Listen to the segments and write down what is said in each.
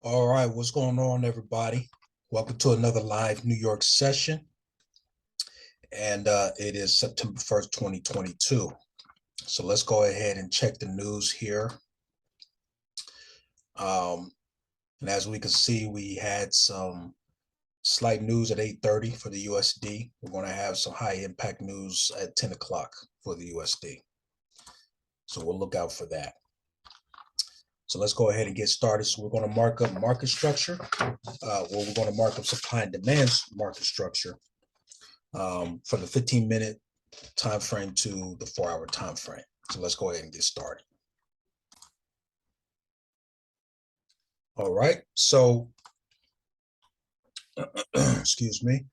All right, what's going on, everybody? Welcome to another live New York session, and it is September 1st, 2022. So let's go ahead and check the news here. Um, and as we can see, we had some slight news at 8:30 for the USD. We're going to have some high impact news at 10 o'clock for the USD. So we'll look out for that. So let's go ahead and get started. So we're going to mark up market structure. We're going to mark up supply and demand market structure from the 15-minute time frame to the 4-hour time frame. So let's go ahead and get started. All right. So, excuse me.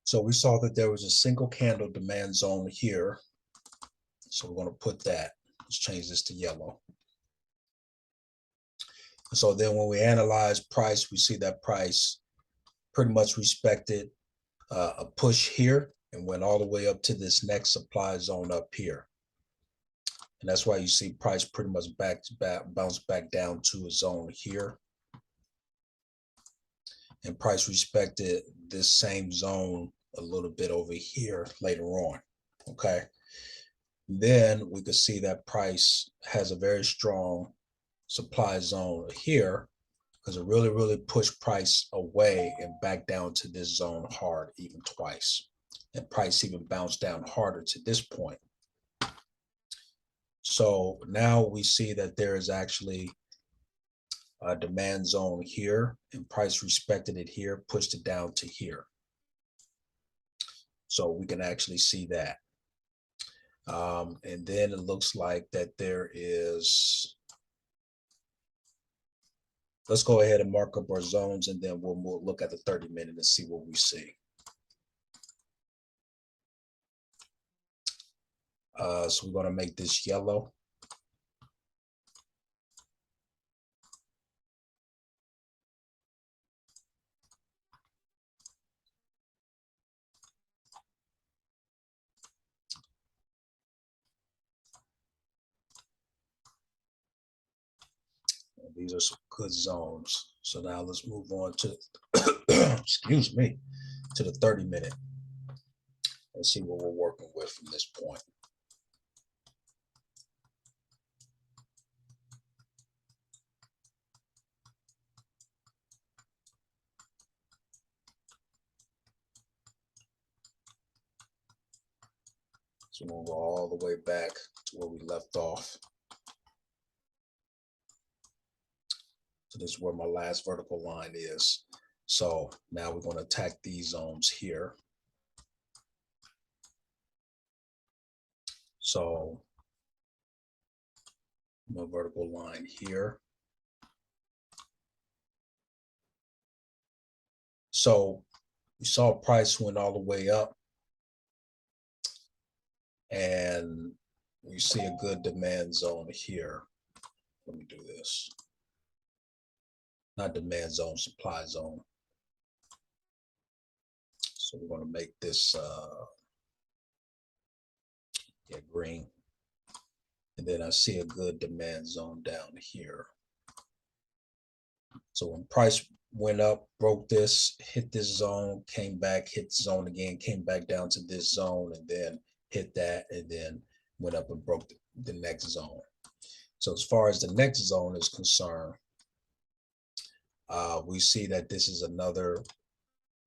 So we saw that there was a single candle demand zone here. So we're going to put that. Let's change this to yellow. So then when we analyze price, we see that price pretty much respected a push here and went all the way up to this next supply zone up here. And that's why you see price pretty much bounce back down to a zone here. And price respected this same zone a little bit over here later on. Okay. Then we could see that price has a very strong supply zone here because it really pushed price away and back down to this zone hard even twice. And price even bounced down harder to this point. So now we see that there is actually a demand zone here, and price respected it here, pushed it down to here. So we can actually see that. And then it looks like that there is, let's go ahead and mark up our zones, and then we'll look at the 30-minute and see what we see. So we're going to make this yellow. And these are some good zones. So now let's move on to, excuse me, to the 30-minute and see what we're working with from this point. So we'll go all the way back to where we left off. So this is where my last vertical line is. So now we're going to attack these zones here. So my vertical line here. So we saw price went all the way up, and we see a good demand zone here. Let me do this. Not demand zone, supply zone. So we're going to make this green. And then I see a good demand zone down here. So when price went up, broke this, hit this zone, came back, hit the zone again, came back down to this zone, and then hit that, and then went up and broke the next zone. So as far as the next zone is concerned, we see that this is another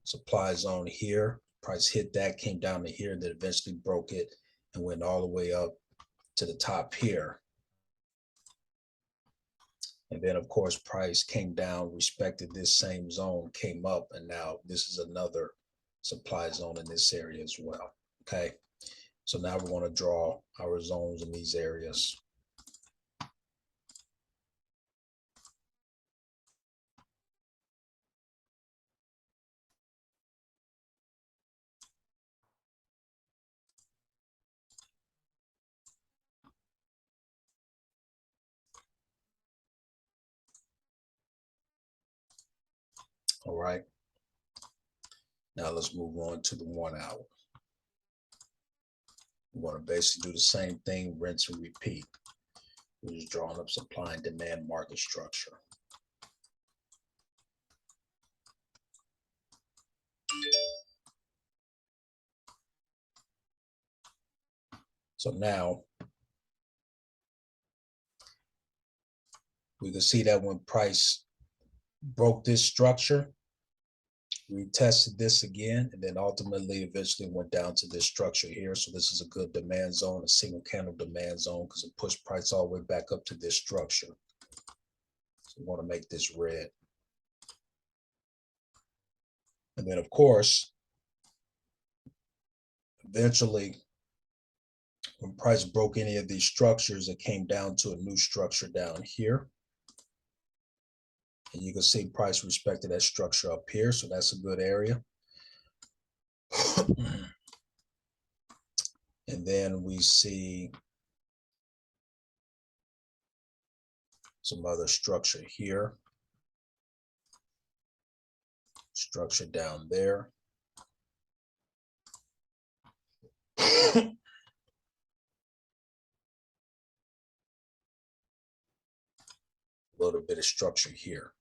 supply zone here. Price hit that, came down to here, then eventually broke it and went all the way up to the top here. And then, of course, price came down, respected this same zone, came up, and now this is another supply zone in this area as well. Okay. So now we're going to draw our zones in these areas. All right. Now let's move on to the 1 hour. We're going to basically do the same thing, rinse and repeat. We just drawing up supply and demand market structure. So now we can see that when price broke this structure, we tested this again, and then ultimately eventually went down to this structure here. So this is a good demand zone, a single candle demand zone, because it pushed price all the way back up to this structure. So we want to make this red. And then of course, eventually, when price broke any of these structures, it came down to a new structure down here. And you can see price respected that structure up here. So that's a good area. And then we see some other structure here. Structure down there. A little bit of structure here.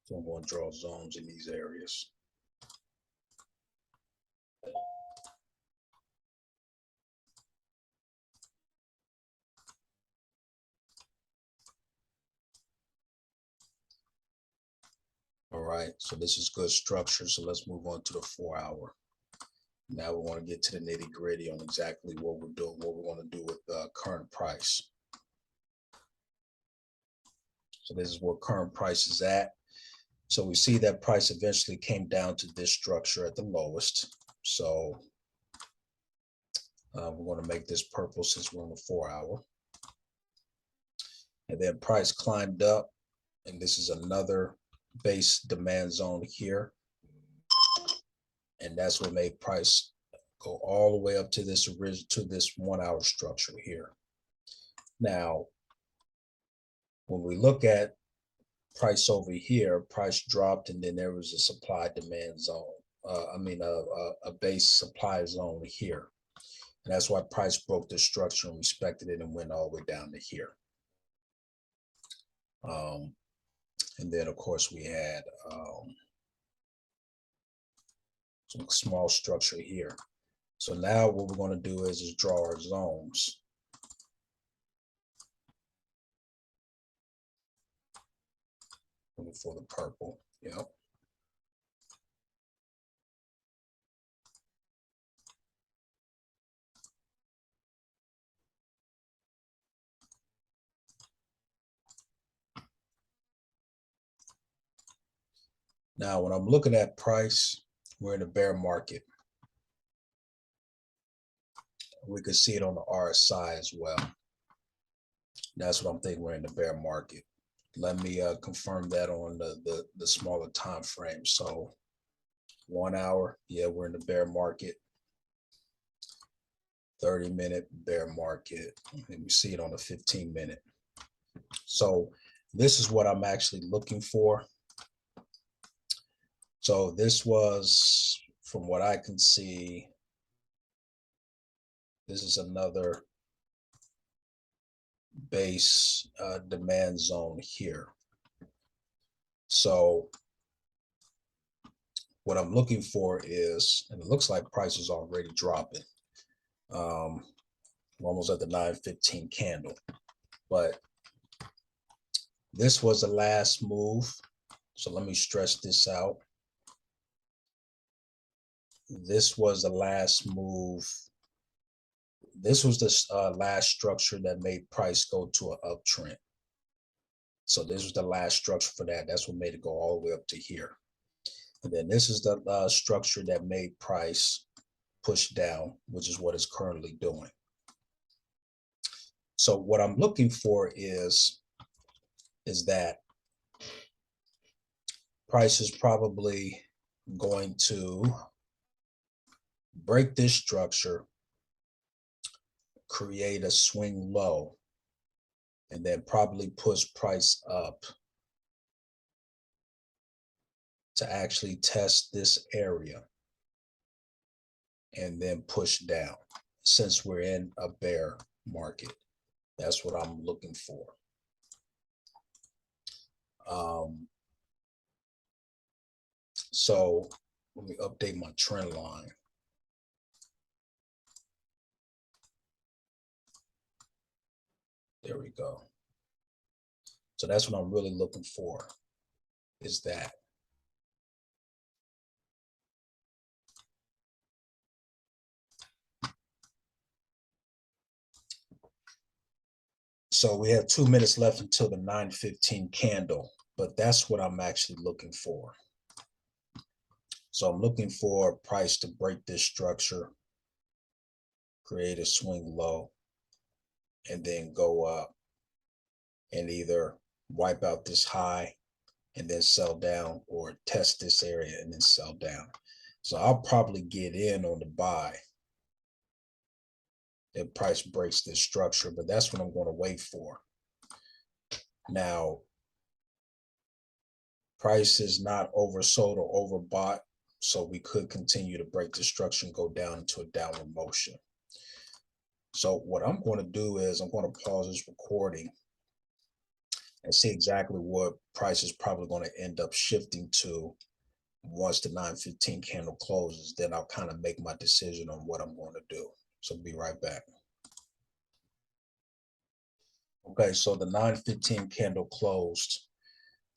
So I'm going to draw zones in these areas. All right, so this is good structure. So let's move on to the 4-hour. Now we want to get to the nitty gritty on exactly what we're doing, what we want to do with current price. So this is where current price is at. So we see that price eventually came down to this structure at the lowest. So we're going to make this purple since we're on the 4-hour. And then price climbed up, and this is another base demand zone here. And that's what made price go all the way up to this 1-hour structure here. Now, when we look at price over here, price dropped, and then there was a supply demand zone. A base supply zone here. And that's why price broke the structure and respected it and went all the way down to here. And then of course we had some small structure here. So now what we're going to do is draw our zones. For the purple, yep. Now, when I'm looking at price, we're in a bear market. We could see it on the RSI as well. That's what I'm thinking, we're in the bear market. Let me confirm that on the smaller time frame. So 1 hour, yeah, we're in the bear market. 30-minute bear market, and we see it on the 15-minute. So this is what I'm actually looking for. So this was, from what I can see, this is another base demand zone here. So what I'm looking for is, and it looks like price is already dropping. Almost at the 9:15 candle, but this was the last move. So let me stress this out. This was the last move. This was the last structure that made price go to an uptrend. So this was the last structure for that. That's what made it go all the way up to here. And then this is the structure that made price push down, which is what it's currently doing. So what I'm looking for is that price is probably going to break this structure, create a swing low, and then probably push price up to actually test this area and then push down. Since we're in a bear market, that's what I'm looking for. So let me update my trend line. There we go. So that's what I'm really looking for, is that. So we have 2 minutes left until the 9:15 candle, but that's what I'm actually looking for. So I'm looking for price to break this structure, create a swing low, and then go up and either wipe out this high and then sell down, or test this area and then sell down. So I'll probably get in on the buy if price breaks this structure, but that's what I'm going to wait for. Now, price is not oversold or overbought, so we could continue to break the structure and go down into a downward motion. So what I'm going to do is I'm going to pause this recording and see exactly what price is probably going to end up shifting to once the 9:15 candle closes. Then I'll kind of make my decision on what I'm going to do. So be right back. Okay, so the 9:15 candle closed,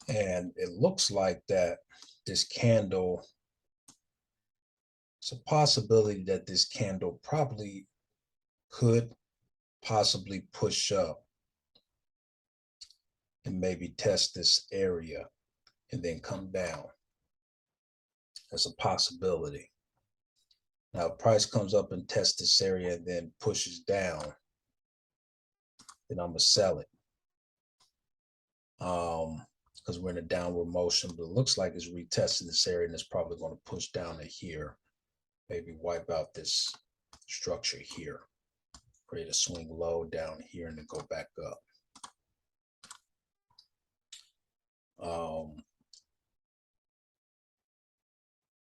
and it looks like that this candle, it's a possibility that this candle probably could possibly push up and maybe test this area and then come down. That's a possibility. Now, if price comes up and tests this area and then pushes down, then I'm gonna sell it. Because we're in a downward motion, but it looks like it's retesting this area and it's probably going to push down to here, maybe wipe out this structure here, create a swing low down here, and then go back up.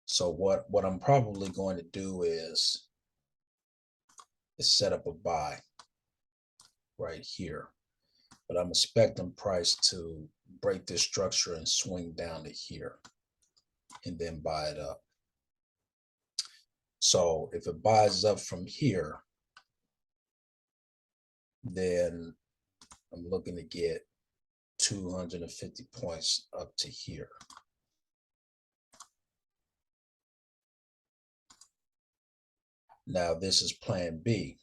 So what I'm probably going to do is set up a buy right here, but I'm expecting price to break this structure and swing down to here and then buy it up. So if it buys up from here, then I'm looking to get 250 points up to here. Now this is plan B.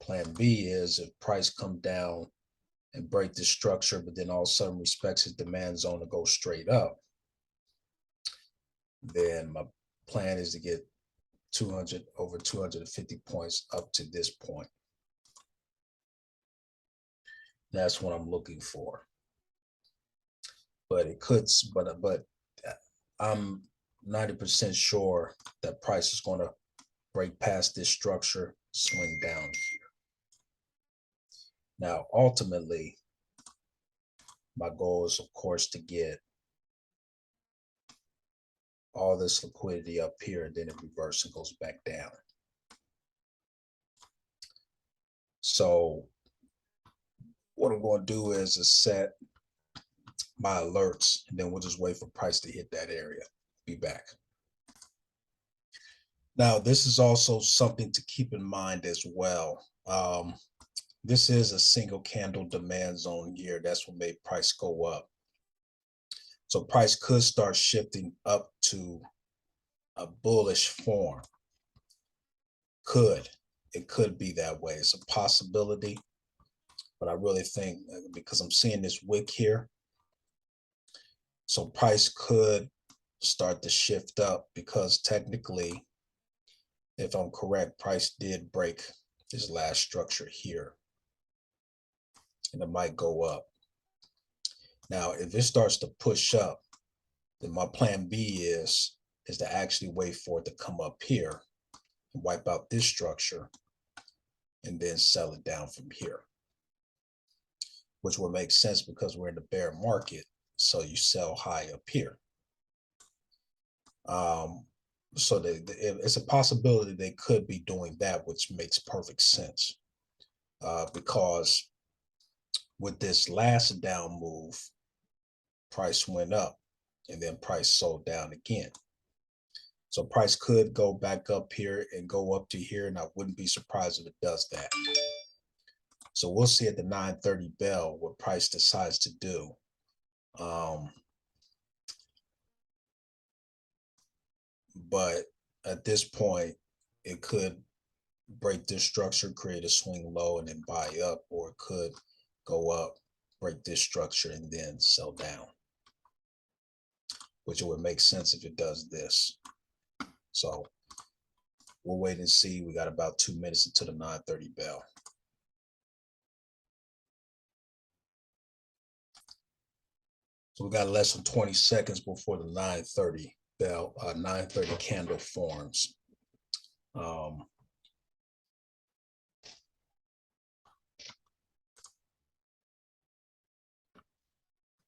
Plan B is if price come down and break the structure, but then all of a sudden respects his demand zone to go straight up, then my plan is to get over 250 points up to this point. That's what I'm looking for. But it could, but I'm 90% sure that price is going to break past this structure, swing down here. Now, ultimately, my goal is, of course, to get all this liquidity up here, and then it reverses and goes back down. So what I'm going to do is set my alerts, and then we'll just wait for price to hit that area. Be back. Now, this is also something to keep in mind as well. This is a single candle demand zone here. That's what made price go up. So price could start shifting up to a bullish form. It could be that way. It's a possibility, but I really think, because I'm seeing this wick here, so price could start to shift up, because technically, if I'm correct, price did break this last structure here, and it might go up. Now, if it starts to push up, then my plan B is to actually wait for it to come up here wipe out this structure, and then sell it down from here, which would make sense because we're in the bear market. So you sell high up here. So it's a possibility they could be doing that, which makes perfect sense. Because with this last down move, price went up and then price sold down again. So price could go back up here and go up to here, and I wouldn't be surprised if it does that. So we'll see at the 9:30 bell what price decides to do. But at this point, it could break this structure, create a swing low, and then buy up, or it could go up, break this structure, and then sell down, which would make sense if it does this. So we'll wait and see. We got about 2 minutes until the 9:30 bell. So we got less than 20 seconds before the 9:30 bell, 9:30 candle forms.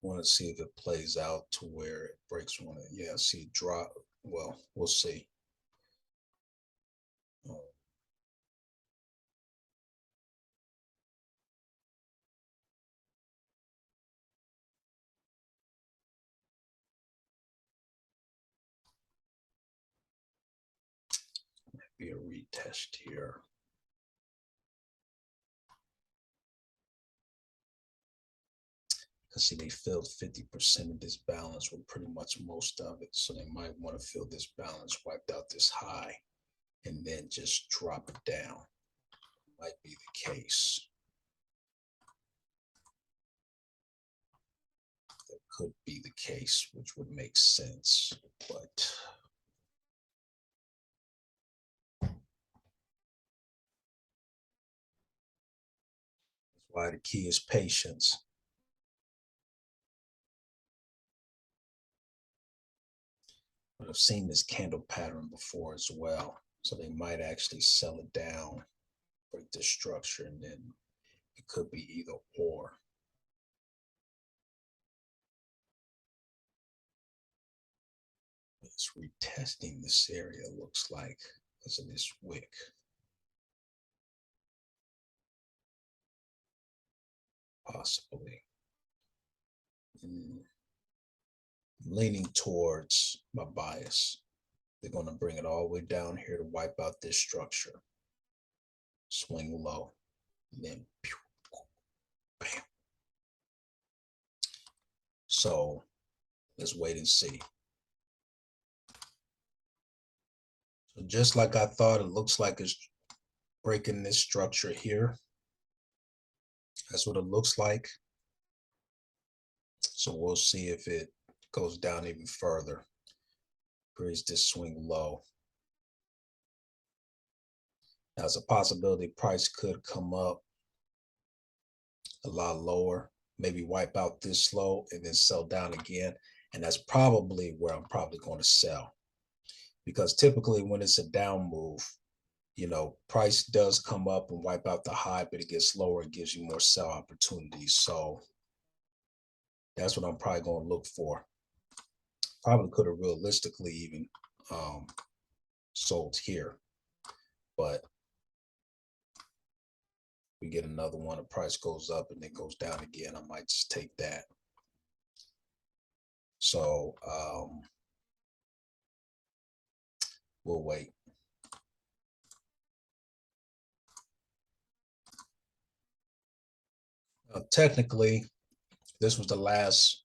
Want to see if it plays out to where it breaks one. Yeah, see it drop. Well, we'll see. Be a retest here. Because see, they filled 50% of this balance with pretty much most of it. So they might want to fill this balance, wiped out this high, and then just drop it down. Might be the case. That could be the case, which would make sense. But that's why the key is patience. But I've seen this candle pattern before as well. So they might actually sell it down, break the structure, and then it could be either or. It's retesting this area, looks like, because of this wick. Possibly. Leaning towards my bias. They're going to bring it all the way down here to wipe out this structure. Swing low, and then pew, bam. So let's wait and see. So just like I thought, it looks like it's breaking this structure here. That's what it looks like. So we'll see if it goes down even further. Creates this swing low. Now, it's a possibility price could come up a lot lower, maybe wipe out this low and then sell down again. And that's probably where I'm probably going to sell. Because typically when it's a down move, price does come up and wipe out the high, but it gets lower and gives you more sell opportunities. So that's what I'm probably going to look for. Probably could have realistically even sold here, but we get another one, the price goes up and then goes down again, I might just take that. So we'll wait. Technically, this was the last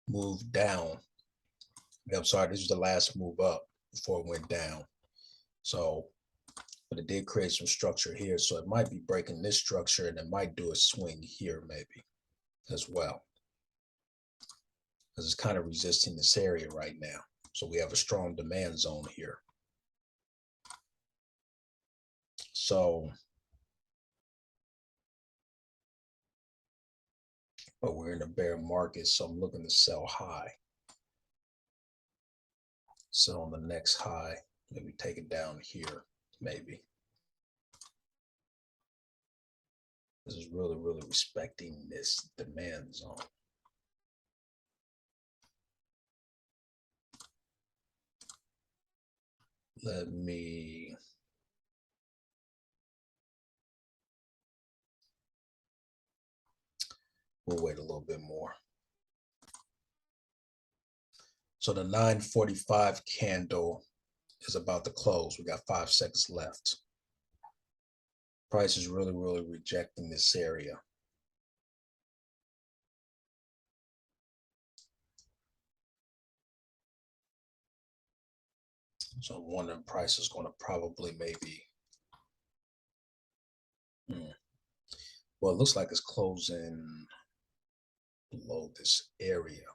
move down. I'm sorry, this was the last move up before it went down. So, but it did create some structure here. So it might be breaking this structure and it might do a swing here maybe as well. Because it's kind of resisting this area right now. So we have a strong demand zone here. So, but we're in a bear market, so I'm looking to sell high. Sell on the next high, maybe take it down here. maybe. This is really, really respecting this demand zone. Let me we'll wait a little bit more. So the 9:45 candle is about to close. We got 5 seconds left. Price is really, really rejecting this area. So I'm wondering price is going to probably maybe, well, it looks like it's closing below this area.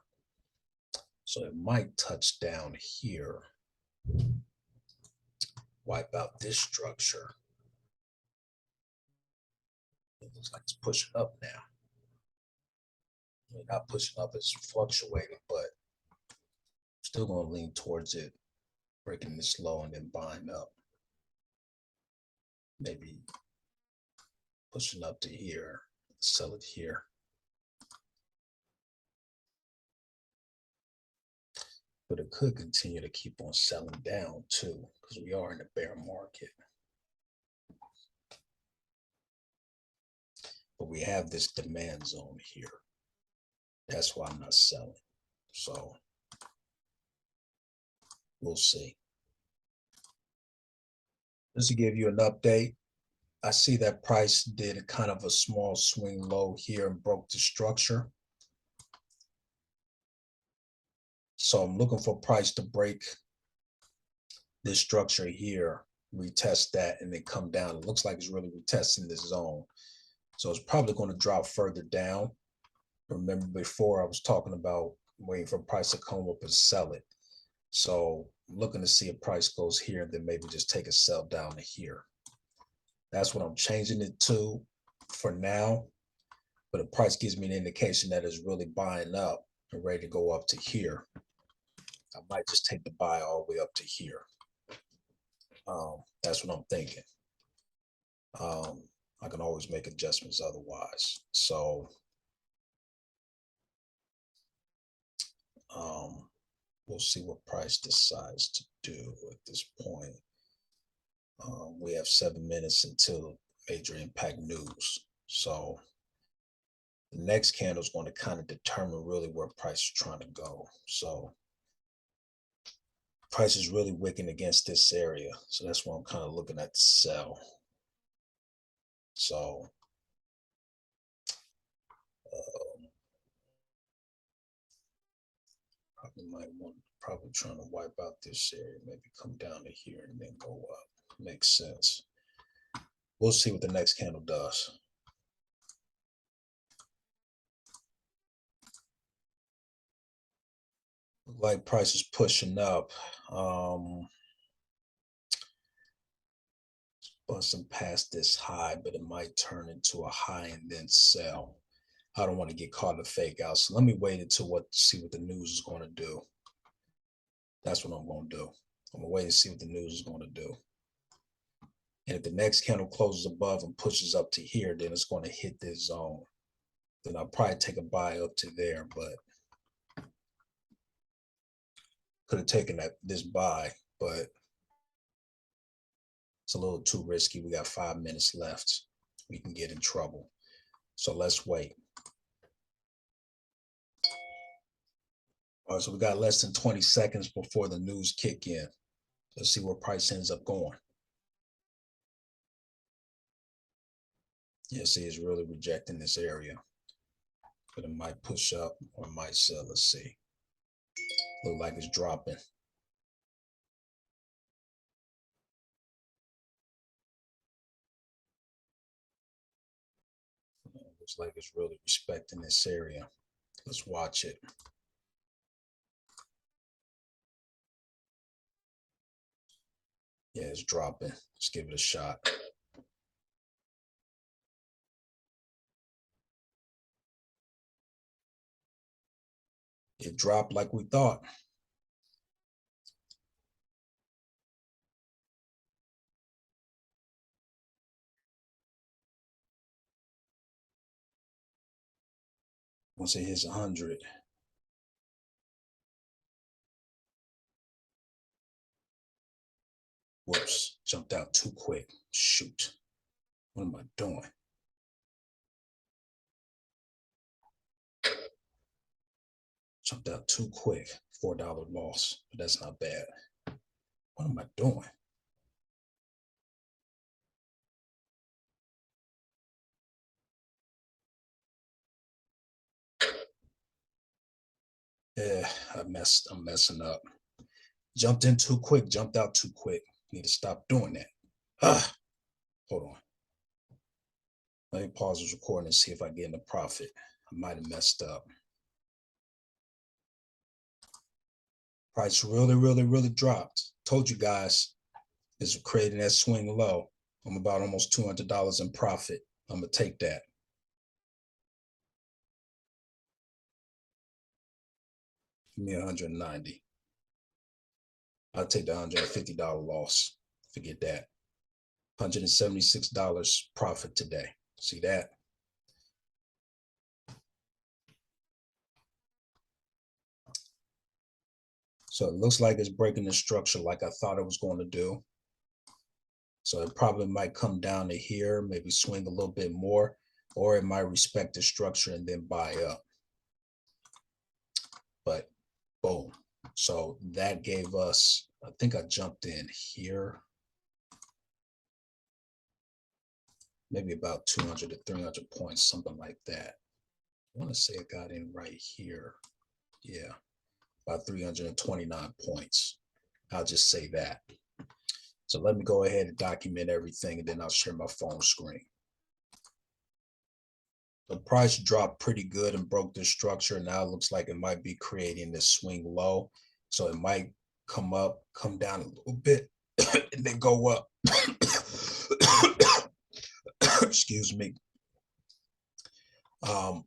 So it might touch down here, wipe out this structure. It looks like it's pushing up now. Not pushing up, it's fluctuating, but still going to lean towards it, breaking this low and then buying up. Maybe pushing up to here, sell it here. But it could continue to keep on selling down too, because we are in a bear market. But we have this demand zone here. That's why I'm not selling. So we'll see. Just to give you an update, I see that price did a kind of a small swing low here and broke the structure. So I'm looking for price to break this structure here, retest that, and then come down. It looks like it's really retesting this zone. So it's probably going to drop further down. Remember before I was talking about waiting for price to come up and sell it. So I'm looking to see if price goes here, then maybe just take a sell down to here. That's what I'm changing it to for now. But the price gives me an indication that it's really buying up and ready to go up to here. I might just take the buy all the way up to here. That's what I'm thinking. I can always make adjustments otherwise. So we'll see what price decides to do at this point. We have 7 minutes until major impact news. So the next candle is going to kind of determine really where price is trying to go. So price is really wicking against this area. So that's why I'm kind of looking at the sell. So probably might want, probably trying to wipe out this area, maybe come down to here and then go up. Makes sense. We'll see what the next candle does. Look like price is pushing up. Busting past this high, but it might turn into a high and then sell. I don't want to get caught in a fake out. So let me wait until see what the news is going to do. That's what I'm going to do. I'm going to wait and see what the news is going to do. And if the next candle closes above and pushes up to here, then it's going to hit this zone. Then I'll probably take a buy up to there, but could have taken this buy, but it's a little too risky. We got 5 minutes left. We can get in trouble. So let's wait. All right, so we got less than 20 seconds before the news kick in. Let's see where price ends up going. Yeah, see, it's really rejecting this area. But it might push up or it might sell. Let's see. Look like it's dropping. Looks like it's really respecting this area. Let's watch it. Yeah, it's dropping. Let's give it a shot. It dropped like we thought. Once it hits 100, whoops, jumped out too quick. Shoot, what am I doing? Jumped out too quick. $4 loss, but that's not bad. What am I doing? Yeah, I'm messing up. Jumped in too quick, jumped out too quick. Need to stop doing that. Hold on. Let me pause this recording and see if I get in the profit. I might have messed up. Price really dropped. Told you guys, it's creating that swing low. I'm about almost $200 in profit. I'm gonna take that. Give me 190. I'll take the $150 loss. Forget that. $176 profit today. See that? So it looks like it's breaking the structure like I thought it was going to do. So it probably might come down to here, maybe swing a little bit more, or it might respect the structure and then buy up. But boom. So that gave us, I think I jumped in here, maybe about 200 to 300 points, something like that. I want to say I got in right here. Yeah, about 329 points. I'll just say that. So let me go ahead and document everything, and then I'll share my phone screen. The price dropped pretty good and broke the structure. Now it looks like it might be creating this swing low. So it might come up, come down a little bit, and then go up. Excuse me. But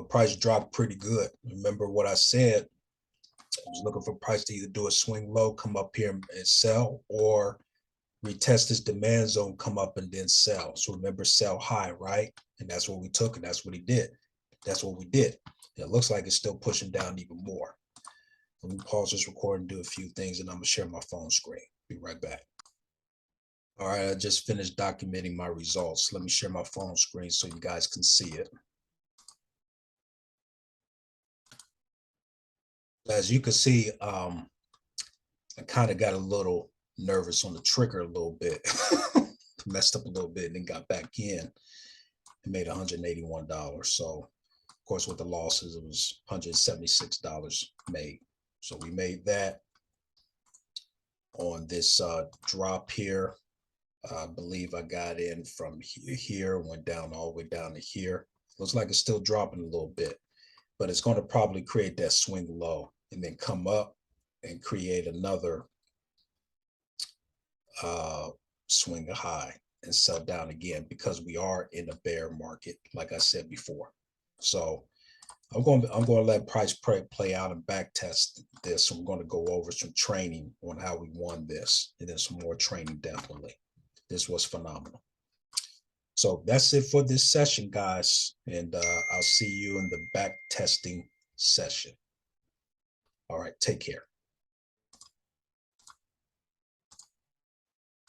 price dropped pretty good. Remember what I said? I was looking for price to either do a swing low, come up here and sell, or retest this demand zone, come up and then sell. So remember, sell high, right? And that's what we took, and that's what he did. That's what we did. And it looks like it's still pushing down even more. Let me pause this recording and do a few things, and I'm gonna share my phone screen. Be right back. All right, I just finished documenting my results. Let me share my phone screen so you guys can see it. As you can see, I kind of got a little nervous on the trigger a little bit, messed up a little bit, and then got back in and made $181. So, of course, with the losses, it was $176 made. So we made that on this drop here. I believe I got in from here, went down all the way down to here. Looks like it's still dropping a little bit, but it's going to probably create that swing low and then come up and create another swing high and sell down again, because we are in a bear market, like I said before. So I'm going to let price play out and back test this. I'm going to go over some training on how we won this, and then some more training. Definitely, this was phenomenal. So that's it for this session, guys, and I'll see you in the back testing session. All right, take care.